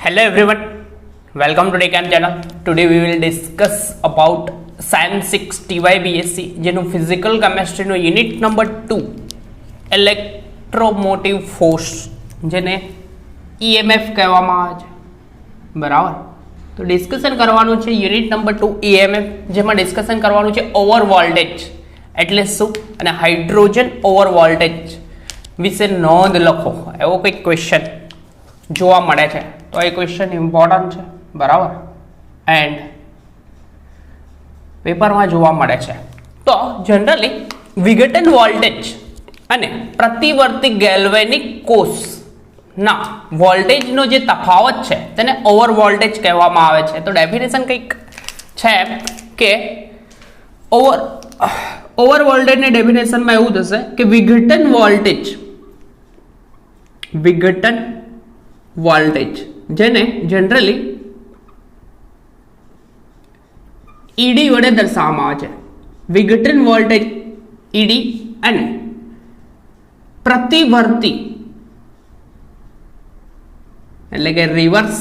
Hello everyone, welcome to Deccan channel. Today we will discuss about Science 6 TYBSc જેનું physical કેમેસ્ટ્રીનો unit number 2 electromotive force જેને EMF કહેવામાં આવે છે, બરાબર. તો ડિસ્કશન કરવાનું છે યુનિટ નંબર 2 EMF, જેમાં ડિસ્કશન કરવાનું છે ઓવર વોલ્ટેજ એટલે શું અને હાઇડ્રોજન ઓવર વોલ્ટેજ વિશે નોંધ લખો એવો કંઈક ક્વેશ્ચન જોવા મળે છે. તો એ ક્વેશ્ચન ઇમ્પોર્ટન્ટ છે, બરાબર, એન્ડ પેપરમાં જોવા મળે છે. તો જનરલી વિઘટન વોલ્ટેજ અને પ્રતિવર્તી ગેલ્વેનિક કોષના વોલ્ટેજનો જે તફાવત છે તેને ઓવર વોલ્ટેજ કહેવામાં આવે છે. તો ડેફિનેશન કંઈક છે કે ઓવર વોલ્ટેજની ડેફિનેશનમાં એવું થશે કે વિઘટન વોલ્ટેજ જેને જનરલી ઈડી વડે દર્શાવવામાં આવે છે. વિઘટન વોલ્ટેજ ઈડી અને પ્રતિવર્તી એટલે કે રિવર્સ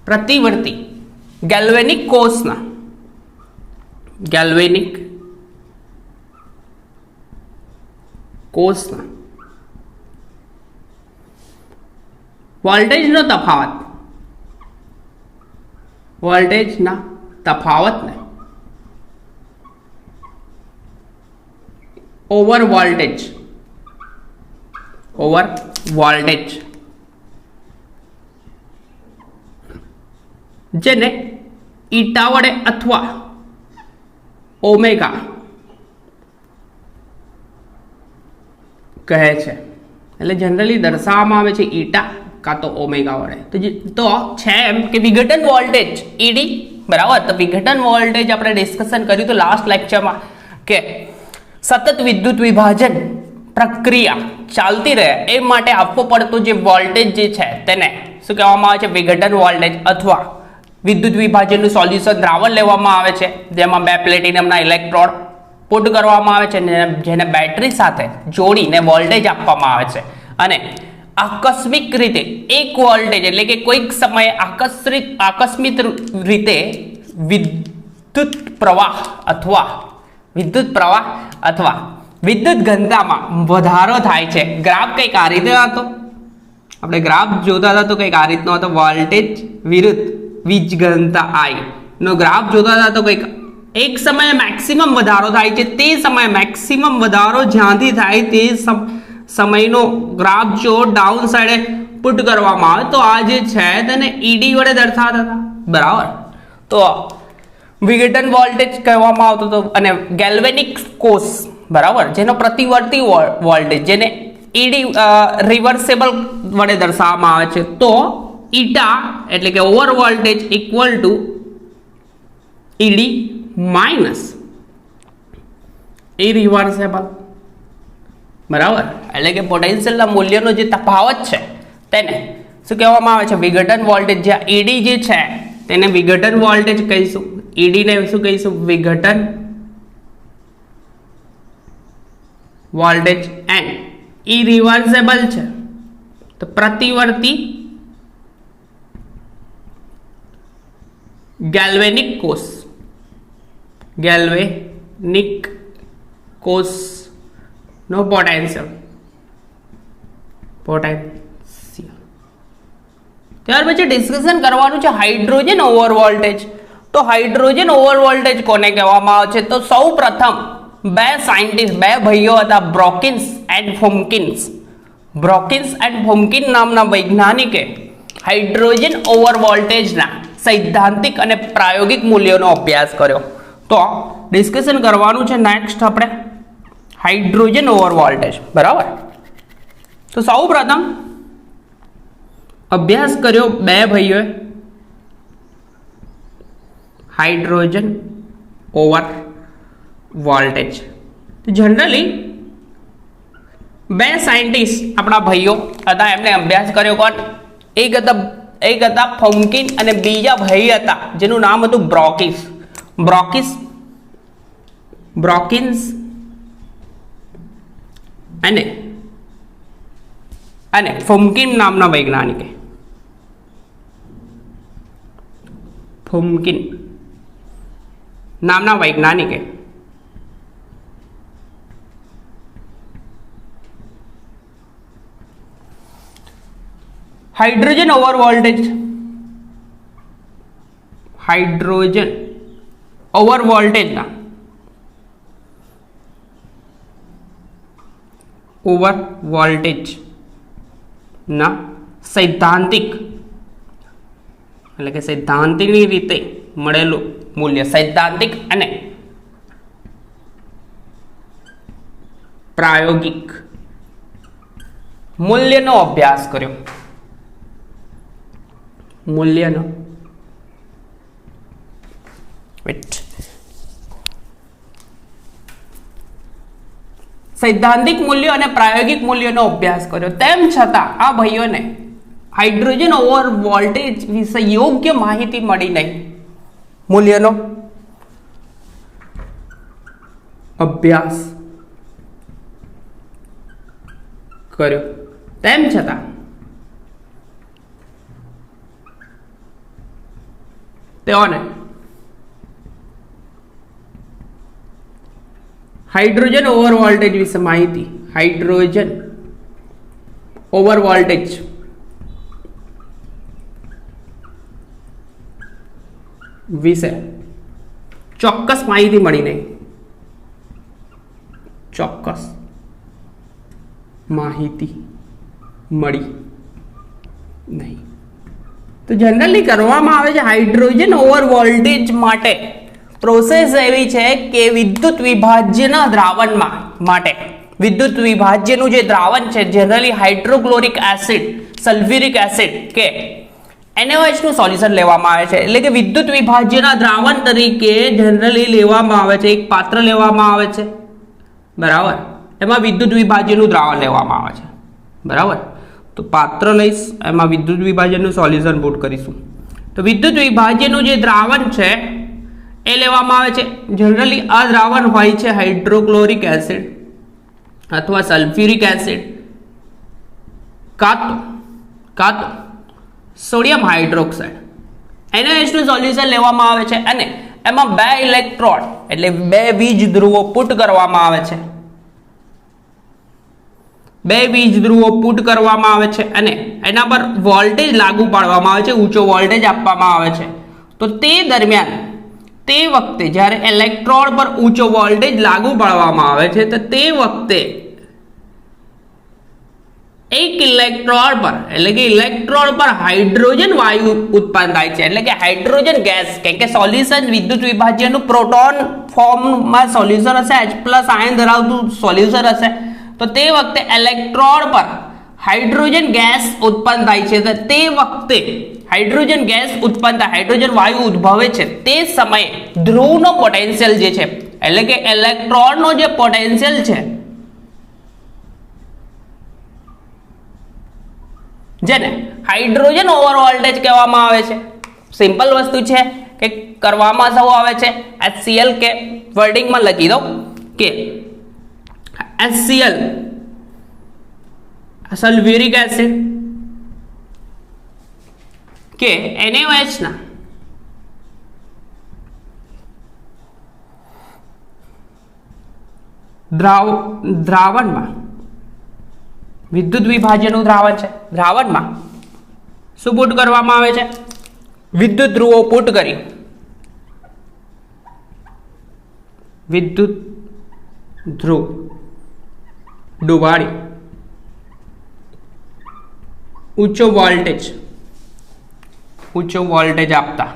પ્રતિવર્તી ગેલ્વેનિક કોષના વોલ્ટેજના તફાવતને ઓવર વોલ્ટેજ જેને ઈટા વડે અથવા ઓમેગા કહે છે. એટલે જનરલી દર્શાવવામાં આવે છે ઈટા કાં તો ઓમેગા વડે. તો છે એમ કે વિઘટન વોલ્ટેજ ઈડી, બરાબર. તો વિઘટન વોલ્ટેજ આપણે ડિસ્કશન કર્યું તો લાસ્ટ લેક્ચરમાં કે સતત વિદ્યુત વિભાજન પ્રક્રિયા ચાલતી રહે એ માટે આપવો પડતો જે વોલ્ટેજ જે છે તેને શું કહેવામાં આવે છે? વિઘટન વોલ્ટેજ. અથવા વિદ્યુત વિભાજનનું સોલ્યુશન દ્રાવણ લેવામાં આવે છે જેમાં 2 પ્લેટિનમના ઇલેક્ટ્રોડ પુટ કરવામાં આવે છે જેને બેટરી સાથે જોડીને વોલ્ટેજ આપવામાં આવે છે અને આકસ્મિક રીતે એક વોલ્ટેજ એટલે કે કોઈક સમયે આકસ્મિક રીતે વિદ્યુત પ્રવાહ અથવા વિદ્યુત ઘનતામાં વધારો થાય છે. ગ્રાફ કંઈક આ રીતે હતો, આપણે ગ્રાફ જોતા હતા તો કંઈક આ રીતનો હતો. વોલ્ટેજ વિરુદ્ધ વીજ ઘનતા I નો ગ્રાફ જોતા હતા તો કંઈક એક સમયે મેક્સિમમ વધારો થાય છે. તે સમયે મેક્સિમમ વધારો જ્યાંથી થાય તે સમયનો ગ્રાફ જો ડાઉન સાઈડે પુટ કરવામાં આવે તો આ જે છે તેને ઈડી વડે દર્શાવતા હતા, બરાબર. તો વિઘટન વોલ્ટેજ કહેવામાં આવતો હતો અને ગેલ્વેનિક કોષ, બરાબર, જેનો પ્રતિવર્તી વોલ્ટેજ જેને ઈડી રિવર્સેબલ વડે દર્શાવવામાં આવે છે. તો ઈટા એટલે કે over voltage equal to ED minus irreversible, બરાબર. એટલે કે પોટેન્શિયલના મૂલ્યનો જે તફાવત છે તેને શું કહેવામાં આવે છે? વિઘટન વોલ્ટેજ. જ્યાં ઈડી જે છે તેને વિઘટન વોલ્ટેજ કહીશું, ઈડીને શું કહીશું? વિઘટન વોલ્ટેજ. એન્ડ ઇરિવર્સેબલ છે તો પ્રતિવર્તી ગેલ્વેનિક કોષનો પોટેન્શિયલ. ત્યાર પછી ડિસ્કશન કરવાનું છે હાઇડ્રોજન ઓવર વોલ્ટેજ. તો હાઇડ્રોજન ઓવર વોલ્ટેજ કોને કહેવામાં આવે છે? તો સૌ પ્રથમ બે ભાઈઓ હતા, બ્રોકિન્સ એન્ડ ફોમ્કિન નામના વૈજ્ઞાનિકે હાઇડ્રોજન ઓવર વોલ્ટેજના સૈદ્ધાંતિક અને પ્રાયોગિક મૂલ્યોનો અભ્યાસ કર્યો. તો ડિસ્કશન કરવાનું છે નેક્સ્ટ આપણે હાઇડ્રોજન ઓવર વોલ્ટેજ, બરાબર. તો સૌ પ્રથમ અભ્યાસ કર્યો બે ભાઈઓએ હાઇડ્રોજન ઓવર વોલ્ટેજ. જનરલી બે સાયન્ટિસ્ટ આપણા ભાઈઓ હતા, એમને અભ્યાસ કર્યો. કોણ? એક હતા ફોમ્કિન અને બીજા ભાઈ હતા જેનું નામ હતું બ્રોકિન્સ અને ફોમ્કિન નામના વૈજ્ઞાનિકે ફુમકિન નામના વૈજ્ઞાનિકે હાઇડ્રોજન ઓવર વોલ્ટેજના સૈદ્ધાંતિક એટલે કે સૈદ્ધાંતિકની રીતે મળેલું મૂલ્ય, સૈદ્ધાંતિક અને પ્રાયોગિક મૂલ્યનો અભ્યાસ કર્યો. મૂલ્યનો સૈદ્ધાંતિક મૂલ્યો અને પ્રાયોગિક મૂલ્યોનો અભ્યાસ કર્યો. તેમ છતાં આ ભાઈઓને હાઇડ્રોજન ઓવર વોલ્ટેજ વિશે યોગ્ય માહિતી મળી નહીં. મૂલ્યનો અભ્યાસ કર્યો તેમ છતાં તેઓને હાઇડ્રોજન ઓવર વોલ્ટેજ વિશે માહિતી, હાઇડ્રોજન ઓવર વોલ્ટેજ વિશે ચોક્કસ માહિતી મળી નહીં. ચોક્કસ માહિતી મળી નહીં. તો જનરલી કરવામાં આવે છે હાઇડ્રોજન ઓવર વોલ્ટેજ માટે પ્રોસેસ એવી છે કે વિદ્યુત વિભાજ્યના દ્રાવણમાં માટે વિદ્યુત વિભાજ્યનું જે દ્રાવણ છે generally hydrochloric acid, sulphuric acid કે NaOH નું સોલ્યુશન લેવામાં આવે છે. એટલે કે વિદ્યુત વિભાજ્યના દ્રાવણ તરીકે જનરલી લેવામાં આવે છે. એક પાત્ર લેવામાં આવે છે, બરાબર, એમાં વિદ્યુત વિભાજ્યનું દ્રાવણ લેવામાં આવે છે, બરાબર. તો પાત્ર લઈશ, એમાં વિદ્યુત વિભાજનનું સોલ્યુશન પુટ કરીશું. તો વિદ્યુત વિભાજ્યનું જે દ્રાવણ છે એ લેવામાં આવે છે. જનરલી આ દ્રાવણ હોય છે હાઇડ્રોક્લોરિક એસિડ અથવા સલ્ફ્યુરિક એસિડ કાં તો સોડિયમ હાઇડ્રોક્સાઇડ. NaOH નું સોલ્યુશન લેવામાં આવે છે અને એમાં 2 ઇલેક્ટ્રોડ એટલે 2 વીજ ધ્રુવો પુટ કરવામાં આવે છે. 2 વીજ ધ્રુવો પુટ કરવામાં આવે છે અને એના પર વોલ્ટેજ લાગુ પાડવામાં આવે છે, ઊંચો વોલ્ટેજ આપવામાં આવે છે. તો તે દરમિયાન તે વખતે જ્યારે ઇલેક્ટ્રોડ પર ઊંચો વોલ્ટેજ લાગુ પાડવામાં આવે છે તો તે વખતે એક ઇલેક્ટ્રોડ પર એટલે કે ઇલેક્ટ્રોડ પર હાઇડ્રોજન વાયુ ઉત્પન્ન થાય છે. એટલે કે હાઇડ્રોજન ગેસ, કેમ કે સોલ્યુશન વિદ્યુત વિભાજ્યનું પ્રોટોન ફોર્મમાં સોલ્યુશન હશે, H+ આયન ધરાવતું સોલ્યુશન હશે. તો તે વખતે ઇલેક્ટ્રોડ પર હાઇડ્રોજન ગેસ ઉત્પન્ન થાય છે. તો તે વખતે હાઇડ્રોજન ગેસ ઉત્પન્ન થાય, હાઇડ્રોજન વાયુ ઉદ્ભવે છે, તે સમયે ધ્રુવનો પોટેન્શિયલ જે છે એટલે કે ઇલેક્ટ્રોનનો જે પોટેન્શિયલ છે જેને હાઇડ્રોજન ઓવર વોલ્ટેજ કહેવામાં આવે છે. સિમ્પલ વસ્તુ છે કે કરવામાં શું આવે છે, HCl કે વર્ડિંગમાં લખી દો કે HCl સલ્ફ્યુરિક એસિડ કે NaOH ના દ્રાવણમાં વિદ્યુત વિભાજનનું દ્રાવણ છે, દ્રાવણમાં શું પુટ કરવામાં આવે છે, વિદ્યુત ધ્રુવો પુટ કરી વિદ્યુત ધ્રુવ ડુબાડી ઊંચો વોલ્ટેજ આપતા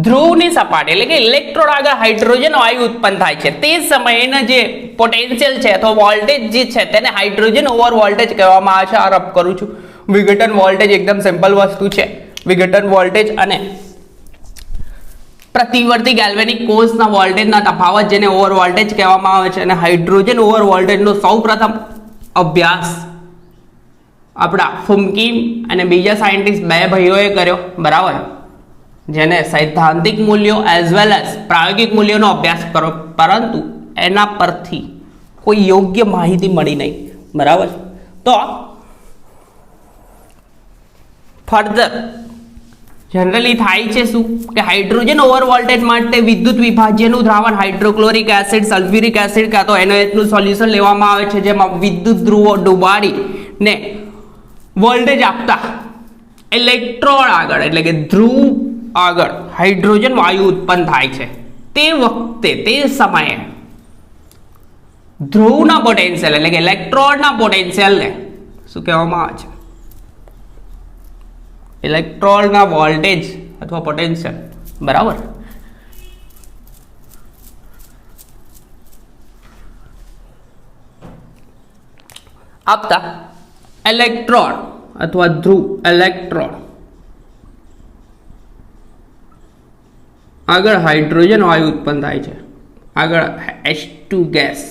ધ્રુવની સપાટી એટલે કે ઇલેક્ટ્રોડ આગળ હાઇડ્રોજન વાયુ ઉત્પન્ન થાય છે. તે સમયના જે પોટેન્શિયલ છે અથવા વોલ્ટેજ જે છે તેને હાઇડ્રોજન ઓવર વોલ્ટેજ કહેવામાં આવે છે. આ રબ કરું છું. વિઘટન વોલ્ટેજ એકદમ સિમ્પલ વસ્તુ છે. વિઘટન વોલ્ટેજ અને પ્રતિવર્તી ગેલ્વેનિક કોષના વોલ્ટેજના તફાવત જેને ઓવર વોલ્ટેજ કહેવામાં આવે છે. અને હાઇડ્રોજન ઓવર વોલ્ટેજનો સૌપ્રથમ અભ્યાસ આપણા ફુમકિન અને બીજા સાયન્ટિસ્ટ 2 ભાઈઓએ કર્યો, બરાબર, જેને સૈદ્ધાંતિક મૂલ્યો એઝ વેલ એઝ પ્રાયોગિક મૂલ્યોનો અભ્યાસ કરો, પરંતુ એના પરથી કોઈ યોગ્ય માહિતી મળી નહીં, બરાબર. તો ફર્ધર જનરલી થાય છે શું કે હાઇડ્રોજન ઓવર વોલ્ટેજ માટે વિદ્યુત વિભાજ્યનું દ્રાવણ હાઇડ્રોક્લોરિક એસિડ, સલ્ફ્યુરિક એસિડ કાં તો NaOH નું સોલ્યુશન લેવામાં આવે છે, જેમાં વિદ્યુત ધ્રુવો ડુબાડીને વોલ્ટેજ આપતા ઇલેક્ટ્રોન આગળ એટલે કે ધ્રુવ આગળ હાઇડ્રોજન વાયુ ઉત્પન્ન થાય છે. તે વખતે તે સમયે ધ્રુવના પોટેન્શિયલ એટલે કે ઇલેક્ટ્રોનના પોટેન્શિયલને શું કહેવામાં આવે છે? ઇલેક્ટ્રોનના વોલ્ટેજ અથવા પોટેન્શિયલ, બરાબર. આપતા ઇલેક્ટ્રોન અથવા ધ્રુવ ઇલેક્ટ્રોન આગળ હાઇડ્રોજન વાયુ ઉત્પન્ન થાય છે, આગળ H2 ગેસ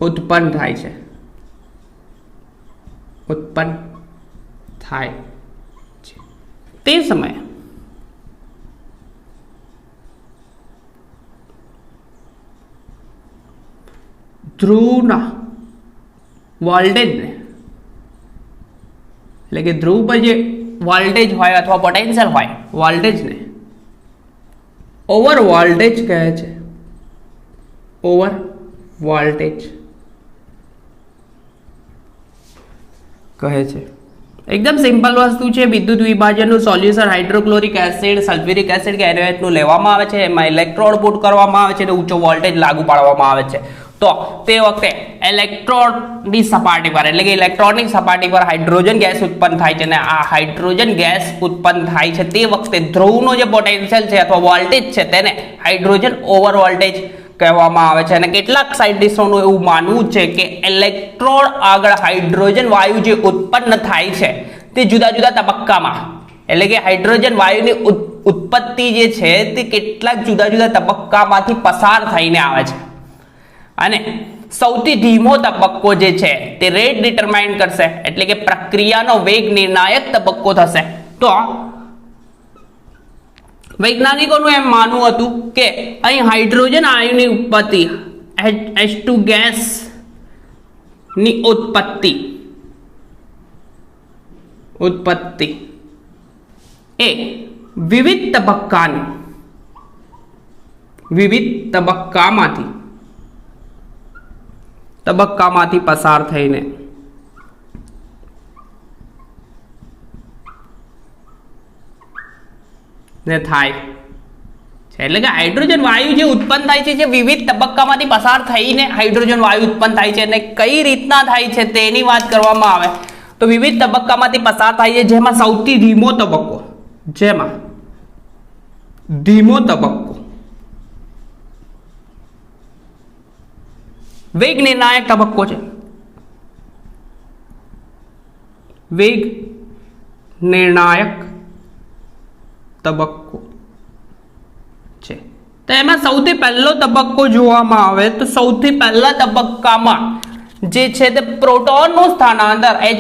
ઉત્પન્ન થાય છે, તે સમયે ધ્રુવના વોલ્ટેજને એટલે કે ધ્રુવ પર જે વોલ્ટેજ હોય અથવા પોટેન્શિયલ હોય, વોલ્ટેજને ઓવર વોલ્ટેજ કહે છે. ઓવર વોલ્ટેજ કહે છે. એકદમ સિમ્પલ વસ્તુ છે. વિદ્યુત વિભાજનનું solution hydrochloric acid, sulphuric acid કે NaOH નું લેવામાં આવે છે, એમાં ઇલેક્ટ્રોડ પુટ કરવામાં આવે છે અને ઊંચો વોલ્ટેજ લાગુ પાડવામાં આવે છે. તો તે વખતે ઇલેક્ટ્રોડની સપાટી પર એટલે કે ઇલેક્ટ્રોનની સપાટી પર હાઇડ્રોજન ગેસ ઉત્પન્ન થાય છે અને આ હાઇડ્રોજન ગેસ ઉત્પન્ન થાય છે તે વખતે ધ્રુવનો જે પોટેન્શિયલ છે અથવા વોલ્ટેજ છે તેને હાઇડ્રોજન ઓવર વોલ્ટેજ કહેવામાં આવે છે. અને કેટલાક સાયન્ટિસ્ટોનું એવું માનવું છે કે ઇલેક્ટ્રોન આગળ હાઇડ્રોજન વાયુ જે ઉત્પન્ન થાય છે તે જુદા જુદા તબક્કામાં એટલે કે હાઇડ્રોજન વાયુની ઉત્પત્તિ જે છે તે કેટલાક જુદા જુદા તબક્કામાંથી પસાર થઈને આવે છે અને સૌથી ધીમો તબક્કો જે છે તે રેટ ડિટરમાઇન કરશે એટલે કે પ્રક્રિયાનો વેગ નિર્ણાયક તબક્કો થશે. તો વૈજ્ઞાનિકોનું એમ માનવું હતું કે અહીં હાઇડ્રોજન વાયુની ઉત્પત્તિ H2 ગેસ ની ઉત્પત્તિ એ વિવિધ તબક્કામાંથી પસાર થઈને થાય છે. એટલે કે હાઇડ્રોજન વાયુ જે ઉત્પન્ન થાય છે જે વિવિધ તબક્કામાંથી પસાર થઈને હાઇડ્રોજન વાયુ ઉત્પન્ન થાય છે અને કઈ રીતના થાય છે તેની વાત કરવામાં આવે તો વિવિધ તબક્કામાંથી પસાર થાય છે, જેમાં સૌથી ધીમો તબક્કો વેગ નિર્ણાયક તબક્કો છે. વેગ નિર્ણાયક તબક્કો છે. તો એમાં સૌથી પહેલો તબક્કો જોવામાં આવે તો સૌથી પહેલા તબક્કામાં જે છે તે પ્રોટોનનું સ્થાનાંતર H+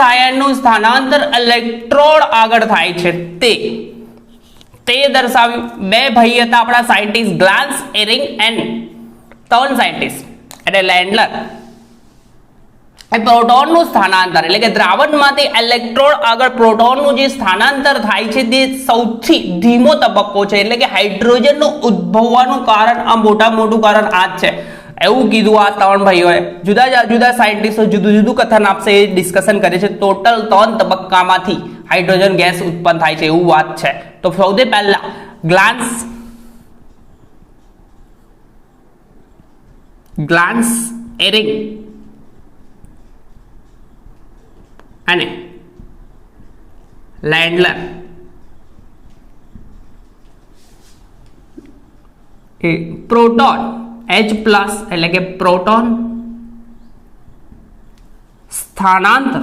આયનનું સ્થાનાંતર ઇલેક્ટ્રોન આગળ થાય છે તે દર્શાવ્યું. બે ભાઈ હતા આપણા સાયન્ટિસ્ટ ગ્લાન્સ એરિંગ એન્ડ ત્રણ સાયન્ટિસ્ટ એટલે લેન્ડલર એ પ્રોટોનનું સ્થાનાંતર એટલે કે દ્રાવણમાંથી ઇલેક્ટ્રોન આગળ પ્રોટોનનું જે સ્થાનાંતર થાય છે તે સૌથી ધીમો તબક્કો છે. એટલે કે હાઇડ્રોજનનું ઉદ્ભવવાનું કારણ આ મોટું કારણ આ જ છે એવું કીધું આ ત્રણ ભાઈઓએ. જુદા જુદા સાયન્ટિસ્ટો જુદું કથન આપશે, એ ડિસ્કશન કરે છે. ટોટલ 3 તબક્કામાંથી હાઇડ્રોજન ગેસ ઉત્પન્ન થાય છે એવું વાત છે. તો સૌથી પહેલા ગ્લાન્સ એરિંગ અને લેન્ડલર એ પ્રોટોન H+ એટલે કે પ્રોટોન સ્થાનાંતર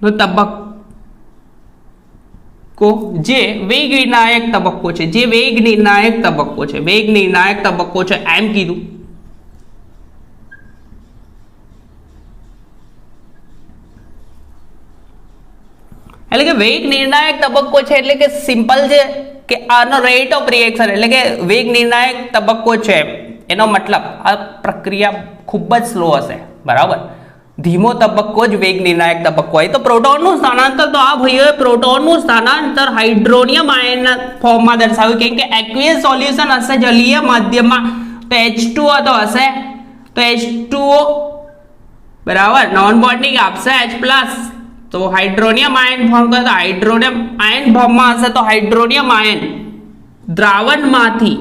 નો તબક્કો જે વેગ નિર્ણાયક તબક્કો છે એમ કીધું. એટલે કે વેગ નિર્ણાયક તબક્કો છે એટલે કે સિમ્પલ છે કે આનો રેટ ઓફ રિએક્શન એટલે કે વેગ નિર્ણાયક તબક્કો છે એનો મતલબ આ પ્રક્રિયા ખૂબ જ સ્લો હશે, બરાબર. ધીમો તબક્કો જ વેગ નિર્ણાયક તબક્કો હોય. તો પ્રોટોનનું સ્થાનાંતર, તો આ ભાઈઓએ પ્રોટોનનું સ્થાનાંતર હાઇડ્રોનિયમ આયનના ફોર્મમાં દર્શાવ્યું, કેમ કે એક્વિયસ સોલ્યુશન હશે જલીય માધ્યમમાં, તો H2O તો હશે, તો H2O બરાબર નોન બોન્ડિંગ આપશે H+, તો હાઇડ્રોનિયમ આયન ફોર્મ કરે, તો હાઇડ્રોનિયમ આયન ફોર્મમાં હશે, તો હાઇડ્રોનિયમ આયન દ્રાવણમાંથી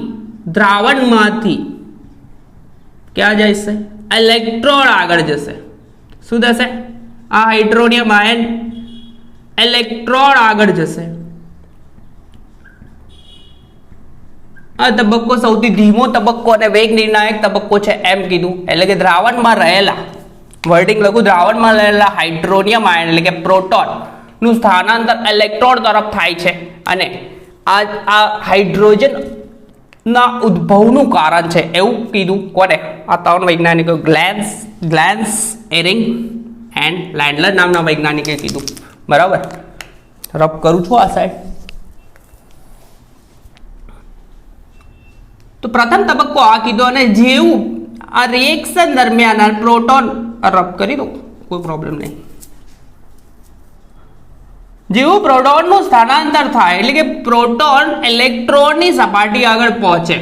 ક્યાં જશે? ઇલેક્ટ્રોન આગળ જશે. શું થશે? આ હાઇડ્રોનિયમ આયન ઇલેક્ટ્રોન આગળ જશે. આ તબક્કો સૌથી ધીમો તબક્કો અને વેગ નિર્ણાયક તબક્કો છે એમ કીધું. એટલે કે દ્રાવણમાં રહેલા, વર્ડિંગ લખું, દ્રાવણમાં રહેલા હાઇડ્રોનિયમ આયન એટલે કે પ્રોટોન નું સ્થાનાંતર ઇલેક્ટ્રોન તરફ થાય છે, અને આ હાઇડ્રોજન ના ઉદ્ભવનું કારણ છે એવું કીધું. કોને? આ ત્રણ વૈજ્ઞાનિકો, ગ્લેન્સ એરિંગ એન્ડ લેન્ડલર નામના વૈજ્ઞાનિકે કીધું, બરાબર. રબ કરું છું આ સાઈડ. તો પ્રથમ તબક્કો આ કીધો, અને જેવું આ રિએક્શન દરમિયાન પ્રોટોન રબ કરી દો, કોઈ પ્રોબ્લેમ નહીં. જેવું પ્રોટોનનું સ્થાનાંતર થાય એટલે કે પ્રોટોન ઇલેક્ટ્રોનની સપાટી આગળ પહોંચે,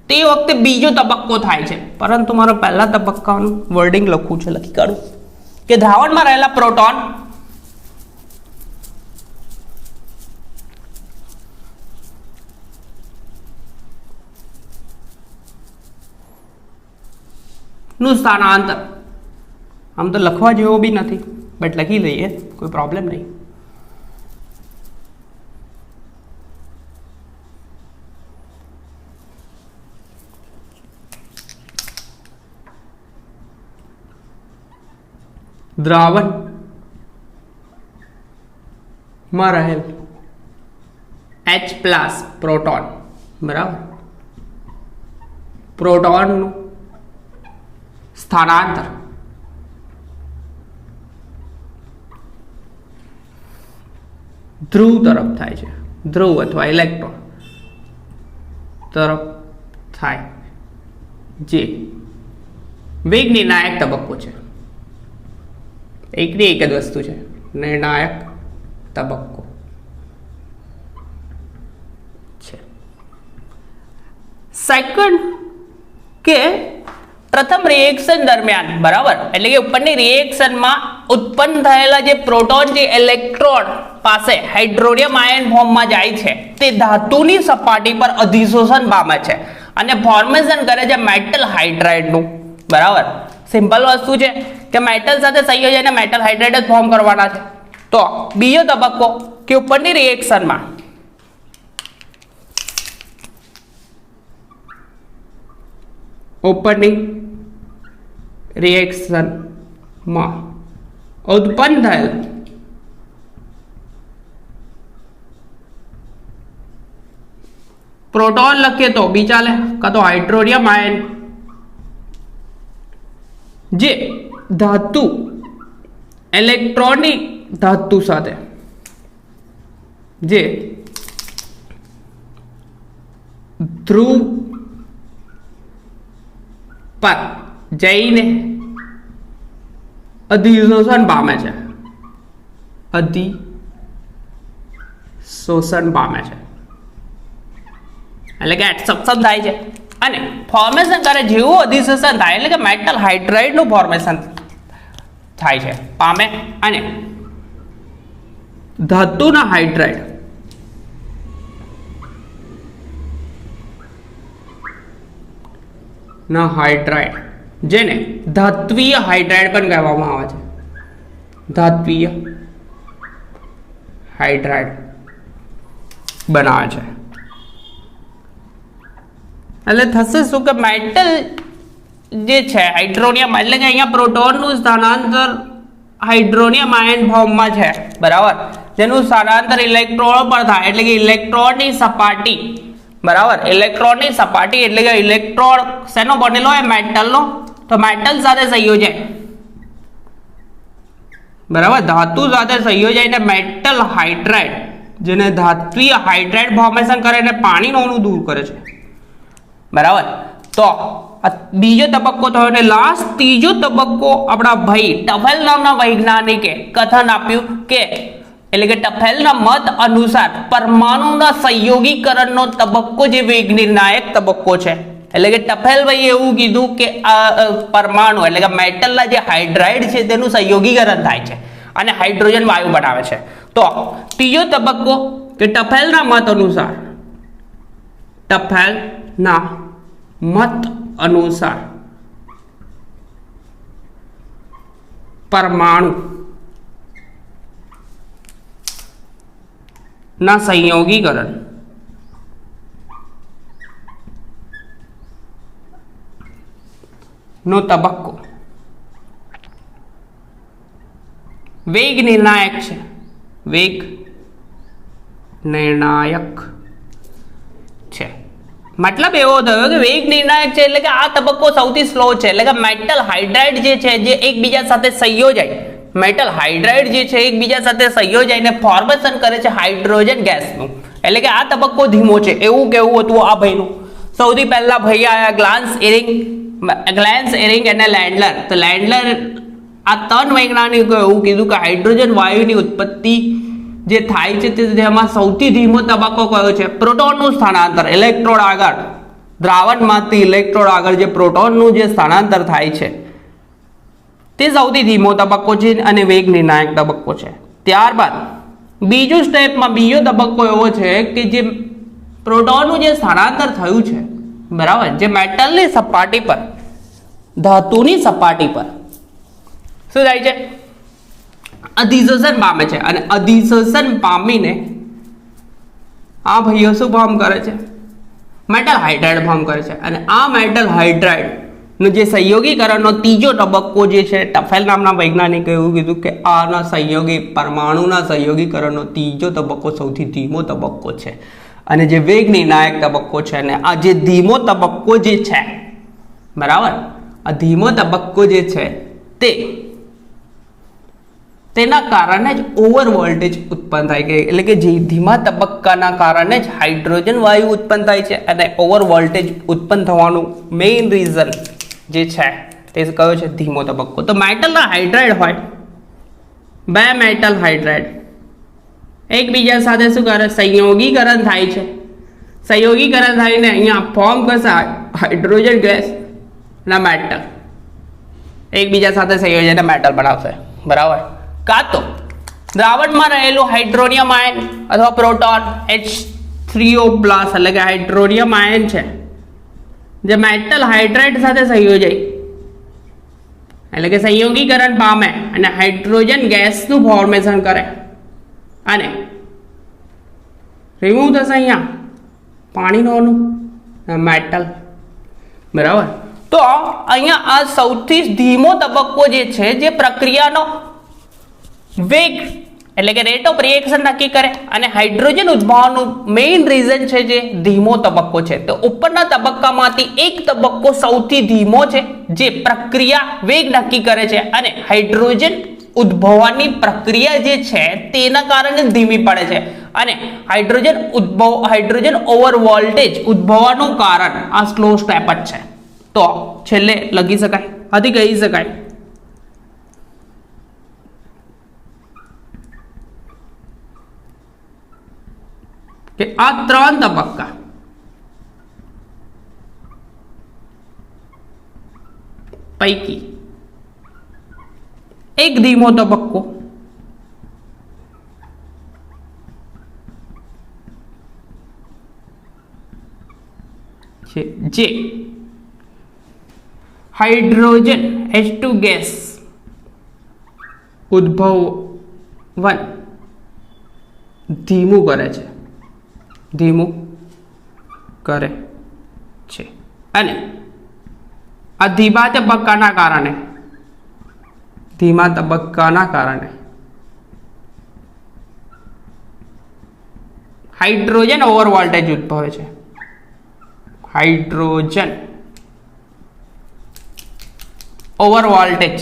તે વખતે બીજો તબક્કો થાય છે. પરંતુ મારો પહેલા તબક્કાનું વર્ડિંગ લખવું છે, લખી કાઢું કે દ્રાવણમાં રહેલા પ્રોટોન નું સ્થાનાંતર, આમ તો લખવા જેવો બી નથી, બટ લખી લઈએ, કોઈ પ્રોબ્લેમ નહીં. દ્રાવણ માં રહેલ H+ પ્રોટોન, બરાબર, પ્રોટોનનું સ્થાનાંતર ધ્રુવ તરફ થાય છે, ધ્રુવ અથવા ઇલેક્ટ્રોન તરફ થાય, જે વેગ નિર્ણાયક તબક્કો છે. એકની એક જ વસ્તુ છે, નિર્ણાયક તબક્કો છે. સેકન્ડ કે પ્રથમ રિએક્શન દરમિયાન, બરાબર, એટલે કે ઉપરની રિએક્શનમાં ઉત્પન્ન થયેલા જે પ્રોટોન જે ઇલેક્ટ્રોન પાસે હાઇડ્રોનિયમ આયન ફોર્મમાં જાય છે, તે ધાતુની સપાટી પર અધિશોષણ પામે છે અને ફોર્મેશન કરે છે મેટલ હાઇડ્રાઇડનું, બરાબર. સિમ્પલ વસ્તુ છે કે મેટલ સાથે સંયોજન મેટલ હાઇડ્રાઇડ જ ફોર્મ કરવાના છે. તો બીજો તબક્કો કે ઉપરની રિએક્શનમાં ઉત્પન્ન થયેલ પ્રોટોન લખીએ તો બી ચાલે, કાં તો હાઇડ્રોનિયમ આયન જે ધાતુ ઇલેક્ટ્રોનિક ધાતુ સાથે જે ધ્રુવ પર જઈને અધિશોષણ પામે છે, અધિશોષણ પામે છે એટલે કે એડસોર્પ્શન થાય છે અને ફોર્મેશન કરે. જેવું અધિશોષણ થાય એટલે કે મેટલ હાઇડ્રાઇડનું ફોર્મેશન થાય છે, પામે, અને ધાતુના હાઇડ્રાઇડ ના હાઇડ્રાઇડ, જેને ધાત્વીય હાઇડ્રાઇડ પણ કહેવામાં આવે છે, ધાત્વીય હાઇડ્રાઇડ બનાવે છે. એટલે થશે શું કે મેટલ જે છે હાઇડ્રોનિયમ, એટલે કે અહીંયા પ્રોટોનનું સ્થાનાંતર હાઇડ્રોનિયમ આયન ફોર્મમાં છે, બરાબર, જેનું સ્થાનાંતર ઇલેક્ટ્રોન પર થાય એટલે કે ઇલેક્ટ્રોનની સપાટી, બરાબર, ઇલેક્ટ્રોનની સપાટી એટલે કે ઇલેક્ટ્રોન શેનો બનેલો હોય? મેટલનો. તો મેટલ સાથે સંયોજાય, બરાબર, ધાતુ સાથે સંયોજાઈને મેટલ હાઇડ્રાઇડ, જેને ધાત્વીય હાઇડ્રાઇડ ફોર્મેશન કરે અને પાણીનું અણુ દૂર કરે છે, બરાબર. તો આ બીજો તબક્કો થયો અને લાસ્ટ ત્રીજો તબક્કો આપણા ભાઈ ટફેલ નામના વૈજ્ઞાનિકે કથન આપ્યું કે એટલે કે ટફેલના મત અનુસાર પરમાણુના સંયોગીકરણનો તબક્કો જે વેગ નિર્ણાયક તબક્કો છે, એટલે કે ટફેલભાઈએ એવું કીધું કે પરમાણુ એટલે કે મેટલના જે હાઇડ્રાઇડ છે તેનું સંયોગીકરણ થાય છે અને હાઇડ્રોજન વાયુ બનાવે છે. તો ત્રીજો તબક્કો કે ટફેલના મત અનુસાર પરમાણુ ના સંયોગીકરણ નો તબક્કો વેગ નિર્ણાયક છે. વેગ નિર્ણાયક છે મતલબ એવો થયો કે વેગ નિર્ણાયક છે એટલે કે આ તબક્કો સૌથી સ્લો છે. એટલે કે મેટલ હાઇડ્રાઇડ જે છે જે એકબીજા સાથે સંયોજાય, મેટલ હાઇડ્રાઇડ જે છે એકબીજા સાથે સંયોજાઈને ફોર્મેશન કરે છે હાઇડ્રોજન ગેસનું. એટલે કે આ તબક્કો ધીમો છે એવું કેવું હતું આ ભાઈનું. સૌથી પહેલા ભાઈ આયા ગ્લાન્સ એરિંગ અને લેન્ડલર. તો લેન્ડલર આ ત્રણ વૈજ્ઞાનિકો એવું કીધું કે હાઇડ્રોજન વાયુની ઉત્પત્તિ જે થાય છે તેમાં સૌથી ધીમો તબક્કો કયો છે? પ્રોટોનનું સ્થાનાંતર. ઇલેક્ટ્રોડ આગળ દ્રાવણમાંથી ઇલેક્ટ્રોડ આગળ જે પ્રોટોનનું જે સ્થાનાંતર થાય છે તે સૌથી ધીમો તબક્કો છે અને વેગ નિર્ણાયક તબક્કો છે. ત્યારબાદ બીજો સ્ટેપમાં બીજો તબક્કો એવો છે કે જે પ્રોટોનનું જે સ્થાનાંતર થયું છે, બરાબર, જે મેટલની સપાટી પર, ધાતુની સપાટી પર શું થાય છે? અધિશોષણ પામે છે. અને અધિશોષણ પામીને આ ભાઈઓ શું ફોર્મ કરે છે? મેટલ હાઇડ્રાઇડ ફોર્મ કરે છે. અને આ મેટલ હાઇડ્રાઇડ નો જે સંયોગીકરણનો ત્રીજો તબક્કો જે છે, ટફેલ નામના વૈજ્ઞાનિકે એવું કીધું કે આના સંયોગી પરમાણુના સંયોગીકરણનો ત્રીજો તબક્કો સૌથી ધીમો તબક્કો છે અને જે વેગ નિર્ણાયક તબક્કો છે. અને આ જે ધીમો તબક્કો જે છે, બરાબર, આ ધીમો તબક્કો જે છે તેના કારણે જ ઓવર વોલ્ટેજ ઉત્પન્ન થાય છે. એટલે કે જે ધીમા તબક્કાના કારણે જ હાઇડ્રોજન વાયુ ઉત્પન્ન થાય છે અને ઓવર વોલ્ટેજ ઉત્પન્ન થવાનું મેઇન રીઝન જે છે તે કયો છે? ધીમો તબક્કો. તો મેટલના હાઇડ્રાઇડ હોય, બે મેટલ હાઇડ્રાઇડ એકબીજા સાથે શું કરે? સંયોગીકરણ થાય છે. સંયોગીકરણ થઈને અહીંયા ફોર્મ કરશે હાઇડ્રોજન ગેસ ના મેટલ, એકબીજા સાથે સંયોજન મેટલ બનાવશે, બરાબર. કાં તો દ્રાવણમાં રહેલું હાઇડ્રોનિયમ આયન અથવા પ્રોટોન H3O+ એટલે કે હાઇડ્રોનિયમ આયન છે જે મેટલ હાઇડ્રાઇડ સાથે સંયોજાય એટલે કે સંયોગીકરણ પામે અને હાઇડ્રોજન ગેસનું ફોર્મેશન કરે અને રિમૂવ થશે અહીંયા પાણીનું મેટલ, બરાબર. તો અહીંયા આ સૌથી ધીમો તબક્કો જે છે જે પ્રક્રિયાનો વેગ એટલે કે રેટ ઓફ રિએક્શન નક્કી કરે અને હાઇડ્રોજન ઉદ્ભવવાનું મેઇન રીઝન છે જે ધીમો તબક્કો છે. તો ઉપરના તબક્કામાંથી એક તબક્કો સૌથી ધીમો છે જે પ્રક્રિયા વેગ નક્કી કરે છે અને હાઇડ્રોજન ઉદ્ભવવાની પ્રક્રિયા જે છે તેના કારણે ધીમી પડે છે અને હાઇડ્રોજન ઓવર વોલ્ટેજ ઉદ્ભવવાનું કારણ આ સ્લો સ્ટેપ જ છે. તો છેલ્લે લખી શકાય, આથી કહી શકાય કે આ ત્રણ તબક્કા પૈકી એક ધીમો તબક્કો છે જે હાઇડ્રોજન H2 ગેસ ઉદ્ભવન ધીમું કરે છે અને આ ધીમા તબક્કાના કારણે હાઇડ્રોજન ઓવર વોલ્ટેજ ઉદ્ભવે છે. હાઇડ્રોજન ઓવર વોલ્ટેજ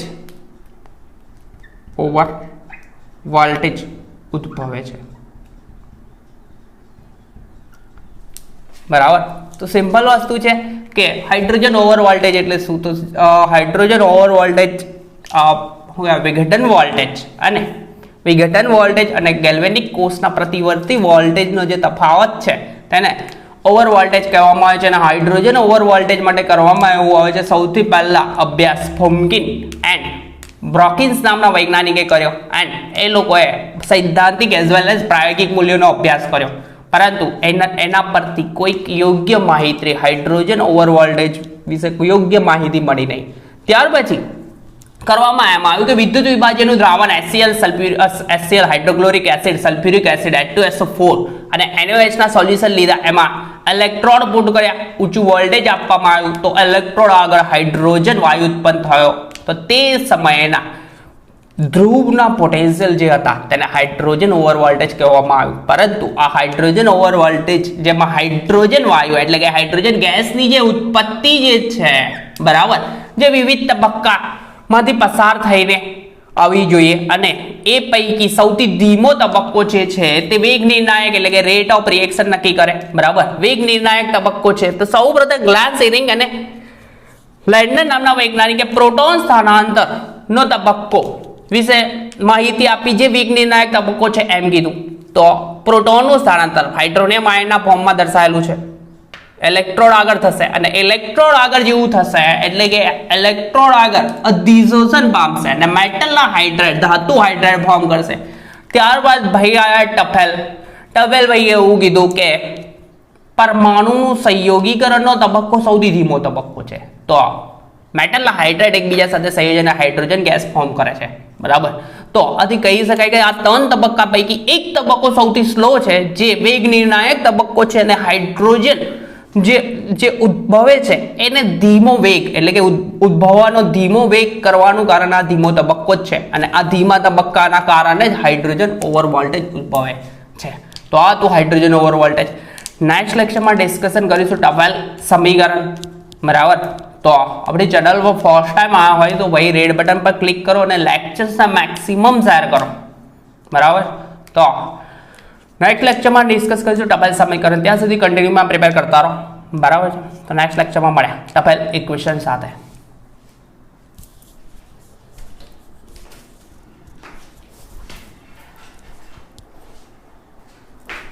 ઉદ્ભવે છે, બરાબર. તો સિમ્પલ વસ્તુ છે કે હાઇડ્રોજન ઓવર વોલ્ટેજ એટલે શું? તો હાઇડ્રોજન ઓવર વોલ્ટેજ વિઘટન વોલ્ટેજ અને ગેલ્વેનિક કોષના પ્રતિવર્તી વોલ્ટેજનો જે તફાવત છે તેને ઓવર વોલ્ટેજ કહેવામાં આવે છે. અને હાઇડ્રોજન ઓવર વોલ્ટેજ માટે કરવામાં આવ્યું આવે છે સૌથી પહેલા અભ્યાસ ફોમ્કિન એન્ડ બ્રોકિન્સ નામના વૈજ્ઞાનિકે કર્યો એન્ડ એ લોકોએ સૈદ્ધાંતિક એઝ વેલ એઝ પ્રાયોગિક મૂલ્યોનો અભ્યાસ કર્યો, પરંતુ એના પરથી કોઈક યોગ્ય માહિતી હાઇડ્રોજન ઓવર વોલ્ટેજ વિશે યોગ્ય માહિતી મળી નહીં. ત્યાર પછી કરવામાં આવ્યું કે વિદ્યુત વિભાજનનું દ્રાવણ HCl hydrochloric acid, sulphuric acid, H2SO4 અને NaOH ના સોલ્યુશન લીધા, એમાં ઇલેક્ટ્રોડ પુટ કર્યા, ઊંચું વોલ્ટેજ આપવામાં આવ્યું તો ઇલેક્ટ્રોડ આગળ હાઇડ્રોજન વાયુ ઉત્પન્ન થયો. તો તે સમયના ધ્રુવના પોટેન્શિયલ જે હતા તેને હાઇડ્રોજન ઓવર વોલ્ટેજ કહેવામાં આવ્યું. પરંતુ આ હાઇડ્રોજન ઓવર વોલ્ટેજ જેમાં હાઇડ્રોજન વાયુ એટલે કે હાઇડ્રોજન ગેસની જે ઉત્પત્તિ જે છે બરાબર, જે વિવિધ તબક્કામાંથી પસાર થઈને આવી જોઈએ, અને એ પૈકી સૌથી ધીમો તબક્કો જે છે તે વેગ નિર્ણાયક એટલે કે રેટ ઓફ રિએક્શન નક્કી કરે. બરાબર, વેગ નિર્ણાયક તબક્કો છે. તો સૌપ્રથમ ગ્લાસ ઇરિંગ અને લેન્ડન નામના વૈજ્ઞાનિકે પ્રોટોન સ્થાનાંતર નો તબક્કો વિશે માહિતી આપી, જે વેગ નિર્ણાયક તબક્કો છે એમ કીધું. તો પ્રોટોનનું સ્થાનાંતર હાઇડ્રોનિયમ આયનના ફોર્મમાં દર્શાવેલું છે. ઇલેક્ટ્રોડ આગળ થશે અને ઇલેક્ટ્રોડ આગળ જેવું થશે એટલે કે ઇલેક્ટ્રોડ આગળ અધિશોષણ પામશે અને મેટલના હાઇડ્રેટ ધાતુ હાઇડ્રેટ ફોર્મ કરશે. ત્યારબાદ ભાઈ આયા ટફેલ ભાઈએ એવું કીધું કે પરમાણુનું સંયોગીકરણનો તબક્કો સૌથી ધીમો તબક્કો છે. તો મેટલના હાઇડ્રેટ એકબીજા સાથે સંયોજન હાઇડ્રોજન ગેસ ફોર્મ કરે છે. બરાબર, તો આથી કહી શકાય કે આ 3 તબક્કા પૈકી એક તબક્કો સૌથી સ્લો છે, જે વેગ નિર્ણાયક તબક્કો છે, અને હાઇડ્રોજન જે ઉદ્ભવે છે એને ધીમો વેગ એટલે કે ઉદ્ભવવાનો ધીમો વેગ કરવાનું કારણ આ ધીમો તબક્કો જ છે, અને આ ધીમા તબક્કાના કારણે જ હાઇડ્રોજન ઓવર વોલ્ટેજ ઉદ્ભવે છે. તો આ તો હાઇડ્રોજન ઓવર વોલ્ટેજ. નેક્સ્ટ લેક્ચરમાં ડિસ્કશન કરીશું ટફેલ સમીકરણ. બરાબર, તો આપણી ચેનલ પર ફર્સ્ટ ટાઈમ આવ્યા હોય તો ભાઈ રેડ બટન પર ક્લિક કરો અને લેક્ચર્સના મેક્સિમમ શેર કરો. બરાબર, તો નેક્સ્ટ લેક્ચરમાં ડિસ્કસ કરીશું ટફેલ સમીકરણ. ત્યાં સુધી કન્ટિન્યુમાં પ્રિપેર કરતા રહો. બરાબર છે, તો નેક્સ્ટ લેક્ચરમાં મળ્યા ટફેલ ઇક્વેશન સાથે.